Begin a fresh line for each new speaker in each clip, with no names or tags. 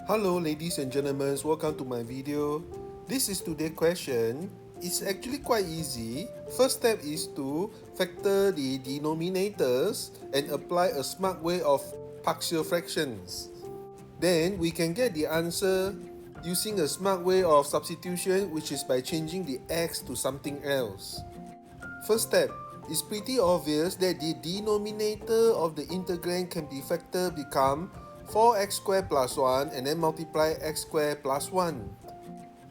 Hello ladies and gentlemen, welcome to my video. This is today's question. It's actually quite easy. First step is to factor the denominators and apply a smart way of partial fractions. Then we can get the answer using a smart way of substitution, which is by changing the x to something else. First step, it's pretty obvious that the denominator of the integrand can be factored become 4x squared plus 1 and then multiply x squared plus 1.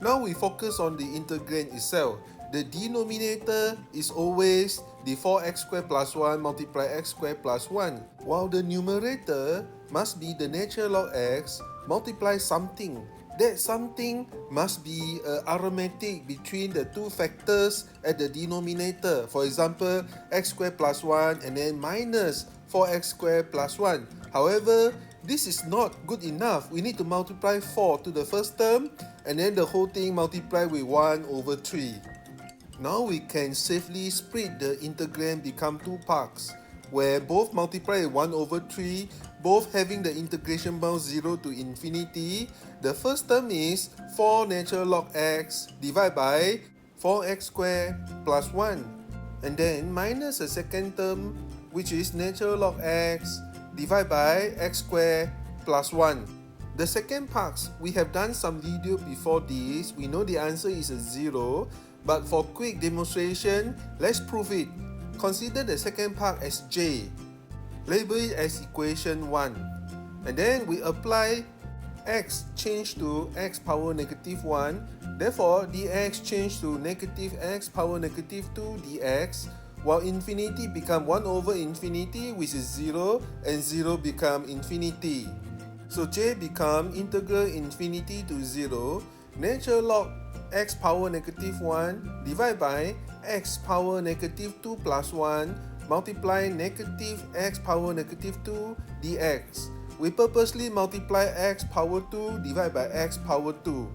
Now we focus on the integrand itself. The denominator is always the 4x squared plus 1 multiply x squared plus 1, while the numerator must be the natural log x multiply something. That something must be arithmetic between the two factors at the denominator. For example, x squared plus 1 and then minus 4x squared plus 1. However, this is not good enough. We need to multiply 4 to the first term and then the whole thing multiply with 1 over 3. Now we can safely split the integrand become two parts, where both multiply 1 over 3, both having the integration bound 0 to infinity. The first term is 4 natural log x divided by 4x squared plus 1. And then minus the second term, which is natural log x divided by x squared plus 1. The second part, we have done some video before this. We know the answer is a 0. But for quick demonstration, let's prove it. Consider the second part as j. Label it as equation 1. And then we apply x change to x power negative 1. Therefore, dx change to negative x power negative 2 dx. While infinity become 1 over infinity, which is 0, and 0 become infinity. So j become integral infinity to 0, natural log x power negative 1 divided by x power negative 2 plus 1 multiply negative x power negative 2 dx. We purposely multiply x power 2 divided by x power 2.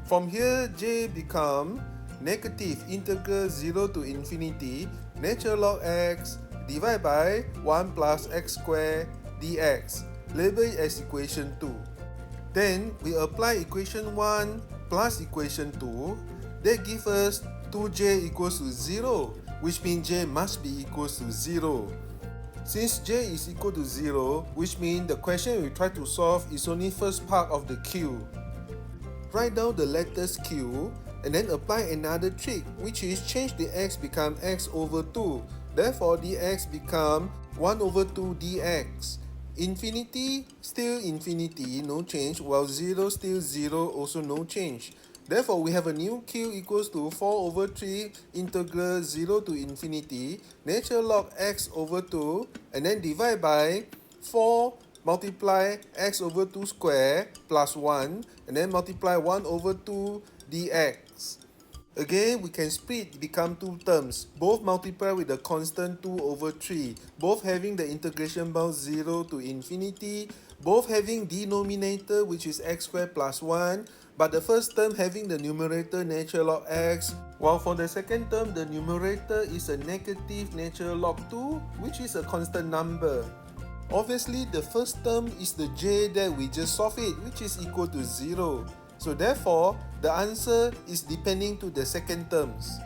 From here, j become negative integral 0 to infinity natural log x divided by 1 plus x squared dx. Label it as equation 2. Then we apply equation 1 plus equation 2. That gives us 2j equals to 0, which means j must be equals to 0. Since j is equal to 0, which means the question we try to solve is only first part of the q. Write down the letters q and then apply another trick, which is change the x become x over 2. Therefore, dx become 1 over 2 dx. Infinity, still infinity, no change, while 0 still 0, also no change. Therefore, we have a new q equals to 4 over 3 integral 0 to infinity natural log x over 2 and then divide by 4 multiply x over 2 square plus 1 and then multiply 1 over 2 dx. Again, we can split become two terms, both multiply with the constant 2 over 3, both having the integration bound 0 to infinity, both having denominator which is x squared plus 1, but the first term having the numerator natural log x, while for the second term the numerator is a negative natural log 2, which is a constant number. Obviously, the first term is the j that we just solved it, which is equal to 0. So therefore, the answer is depending to the second terms,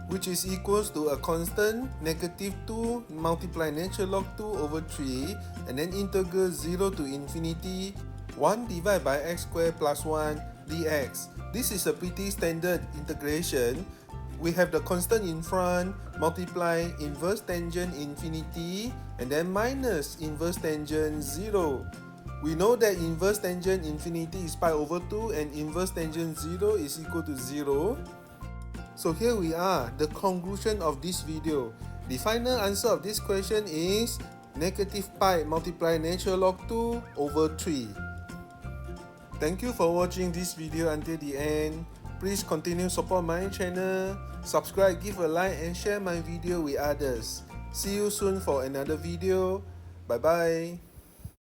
which is equals to a constant negative 2 multiply natural log 2 over 3 and then integral 0 to infinity 1 divided by x squared plus 1 dx. This is a pretty standard integration. We have the constant in front, multiply inverse tangent infinity and then minus inverse tangent 0. We know that inverse tangent infinity is pi over 2 and inverse tangent 0 is equal to 0. So here we are, the conclusion of this video. The final answer of this question is negative pi multiply natural log 2 over 3. Thank you for watching this video until the end. Please continue support my channel, subscribe, give a like and share my video with others. See you soon for another video. Bye bye.